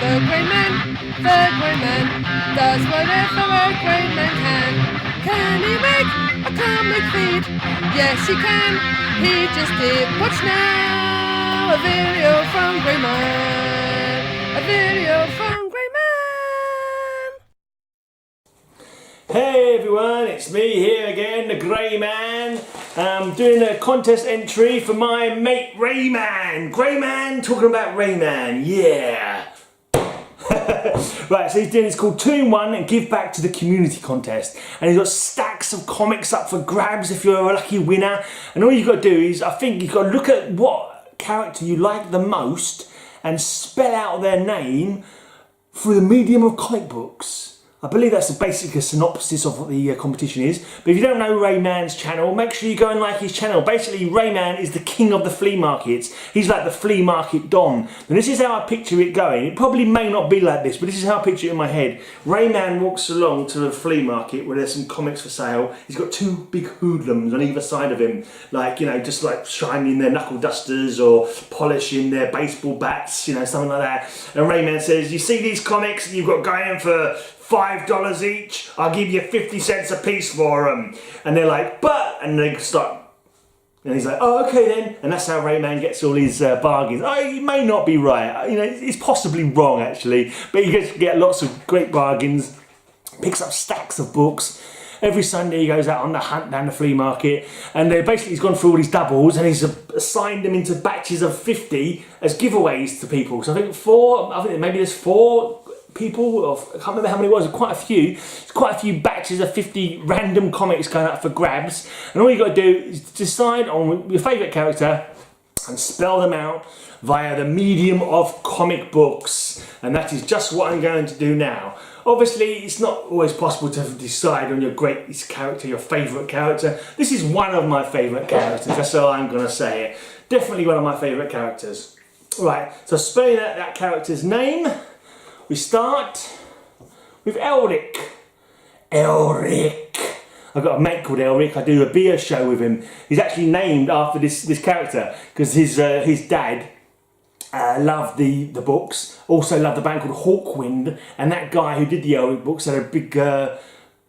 The Grey Man does whatever a Grey Man can. Can he make a comic feed? Yes, he can. He just did. Watch now, a video from Grey Man. A video from Grey Man. Hey everyone, it's me here again, the Grey Man. I'm doing a contest entry for my mate Rayman. Grey Man talking about Rayman, yeah. Right, so he's doing, it's called 2 in 1 and Give Back to the Community Contest. And he's got stacks of comics up for grabs if you're a lucky winner. And all you've got to do is, I think you've got to look at what character you like the most and spell out their name through the medium of comic books. I believe that's basically a synopsis of what the competition is. But if you don't know Rayman's channel, make sure you go and like his channel. Basically, Rayman is the king of the flea markets. He's like the flea market don. And this is how I picture it going. It probably may not be like this, but this is how I picture it in my head. Rayman walks along to a flea market where there's some comics for sale. He's got 2 big hoodlums on either side of him. Like, you know, just like shining their knuckle dusters or polishing their baseball bats, you know, something like that. And Rayman says, you see these comics you've got going for $5 each, I'll give you 50 cents a piece for them. And they're like, but, and they start, and he's like, oh, okay then. And that's how Rayman gets all his bargains. Oh, he may not be right, you know, it's possibly wrong actually, but he gets to get lots of great bargains, picks up stacks of books. Every Sunday he goes out on the hunt down the flea market, and basically he's gone through all these doubles and he's assigned them into batches of 50 as giveaways to people. So I think maybe there's 4 people, I can't remember how many it was, quite a few. It's quite a few batches of 50 random comics going up for grabs, and all you got to do is decide on your favourite character and spell them out via the medium of comic books, and that is just what I'm going to do now. Obviously, it's not always possible to decide on your greatest character, your favourite character. This is one of my favourite characters, that's how I'm going to say it. Definitely one of my favourite characters. Right, so spelling out that character's name, we start with Elric. Elric. I've got a mate called Elric. I do a beer show with him. He's actually named after this character because his dad loved the books. Also loved a band called Hawkwind, and that guy who did the Elric books had a big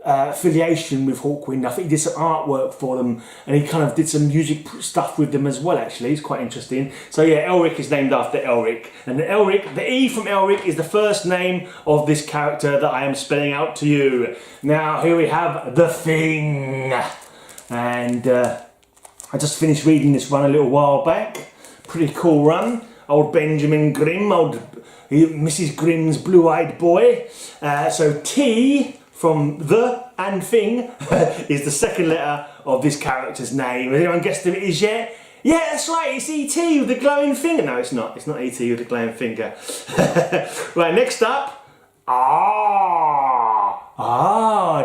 affiliation with Hawkwind. I think he did some artwork for them, and he kind of did some music stuff with them as well actually. It's quite interesting. So yeah, Elric is named after Elric, and Elric, the E from Elric is the first name of this character that I am spelling out to you. Now here we have The Thing, and I just finished reading this run a little while back. Pretty cool run. Old Benjamin Grimm, Mrs. Grimm's blue-eyed boy. So T from The and Thing is the second letter of this character's name. Has anyone guessed who it is yet? Yeah, that's right, it's E.T. with the glowing finger. No, it's not. It's not E.T. with the glowing finger. Right, next up.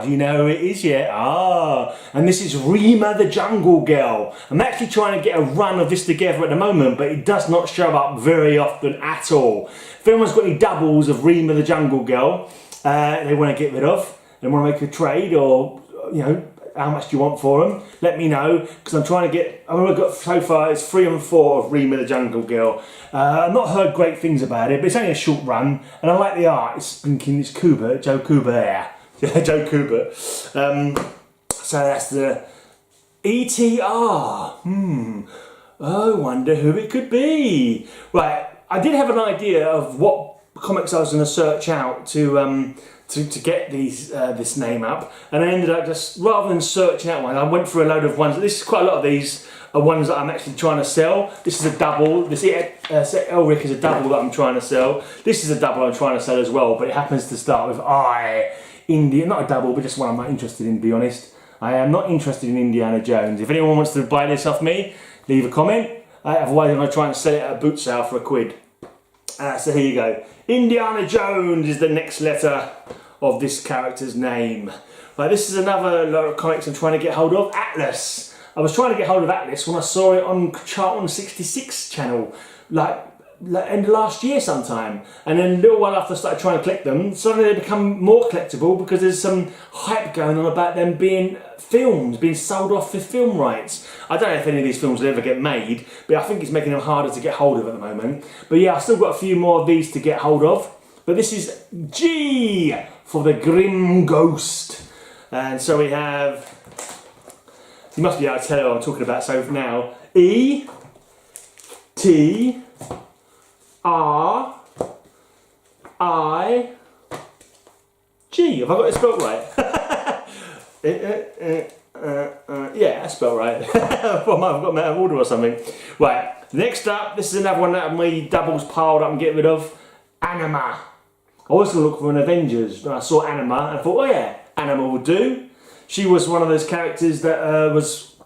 Do you know who it is yet? And this is Rima the Jungle Girl. I'm actually trying to get a run of this together at the moment, but it does not show up very often at all. If anyone's got any doubles of Rima the Jungle Girl they want to get rid of, they want to make a trade, or you know, how much do you want for them, let me know, because I'm trying to get, I've got so far it's 3 and 4 of Rima the Jungle Girl. I've not heard great things about it, but it's only a short run, and I like the art. It's Kubert, Joe Kubert, yeah, Joe Kubert. So that's the ETR. I wonder who it could be. Right, I did have an idea of what comics I was going to search out to get this name up, and I ended up just, rather than searching out one, I went for a load of ones. This is quite a lot of these are ones that I'm actually trying to sell. This is a double. This Elric is a double that I'm trying to sell. This is a double I'm trying to sell as well, but it happens to start with I. India, not a double, but just one I'm not interested in, to be honest. I am not interested in Indiana Jones. If anyone wants to buy this off me, leave a comment. Otherwise I'm going to try and sell it at a boot sale for £1. So here you go. Indiana Jones is the next letter of this character's name. Right, this is another lot of comics I'm trying to get hold of. Atlas. I was trying to get hold of Atlas when I saw it on Charlton 66 channel, like end of last year sometime, and then a little while after I started trying to collect them, suddenly they become more collectible because there's some hype going on about them being films, being sold off for film rights. I don't know if any of these films will ever get made, but I think it's making them harder to get hold of at the moment. But yeah, I've still got a few more of these to get hold of. But this is G for the Grim Ghost. And so we have, you must be able to tell what I'm talking about, so now E, T, R, I, G. Have I got it spelled right? Yeah, that's spelled right. Well, I've got them out of order or something. Right, next up, this is another one that my doubles piled up and get rid of. Anima. I was going to look for an Avengers, but I saw Anima and I thought, oh yeah, Anima will do. She was one of those characters that was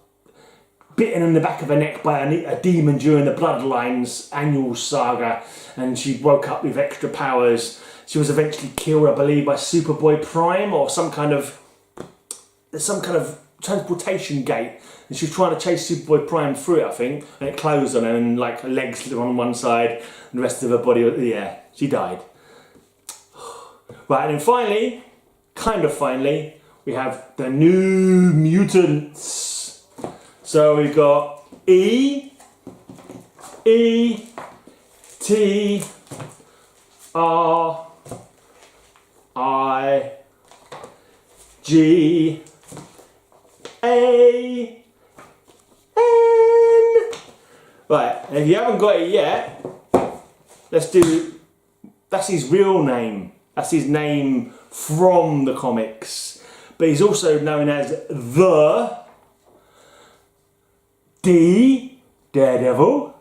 bitten in the back of her neck by a demon during the Bloodlines annual saga, and she woke up with extra powers. She was eventually killed, I believe, by Superboy Prime or some kind of transportation gate, and she was trying to chase Superboy Prime through it, I think, and it closed on her, and like her legs on one side and the rest of her body, yeah, she died. Right, and then finally, kind of finally, we have the New Mutants. So we've got E, T, R, I, G, A, N. Right, and if you haven't got it yet, let's do, that's his real name. That's his name from the comics. But he's also known as the D, Daredevil.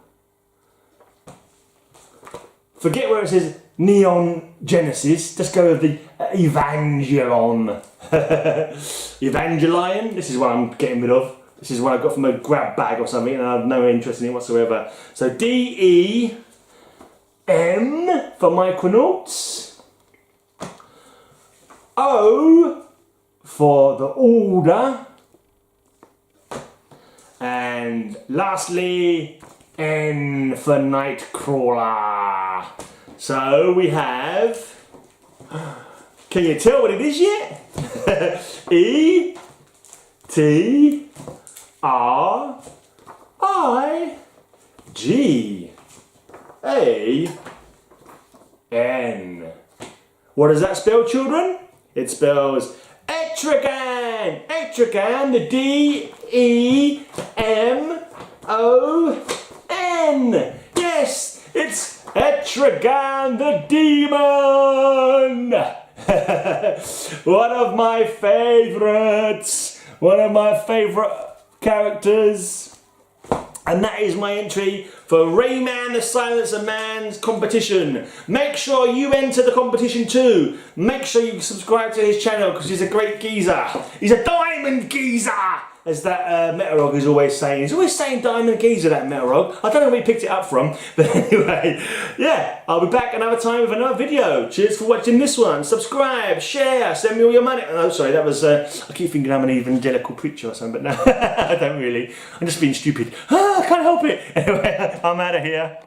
Forget where it says Neon Genesis, just go with the Evangelion. Evangelion, this is what I'm getting rid of. This is what I got from a grab bag or something, and I have no interest in it whatsoever. So D-E-M for Micronauts. O for the Order. And lastly, N for Nightcrawler. So we have, can you tell what it is yet? E, T, R, I, G, A, N. What does that spell, children? It spells Etrigan! Etrigan, the D-E-M-O-N! Yes, it's Etrigan the Demon! One of my favourites! One of my favourite characters. And that is my entry for Rayman the Silencer Man's competition. Make sure you enter the competition too. Make sure you subscribe to his channel because he's a great geezer. He's a diamond geezer, as that Metarog is always saying. He's always saying diamond geezer, that Metarog. I don't know where he picked it up from. But anyway, yeah, I'll be back another time with another video. Cheers for watching this one. Subscribe, share, send me all your money. Oh, sorry, that was, I keep thinking I'm an evangelical preacher or something, but no, I don't really. I'm just being stupid. I can't help it. Anyway, I'm out of here.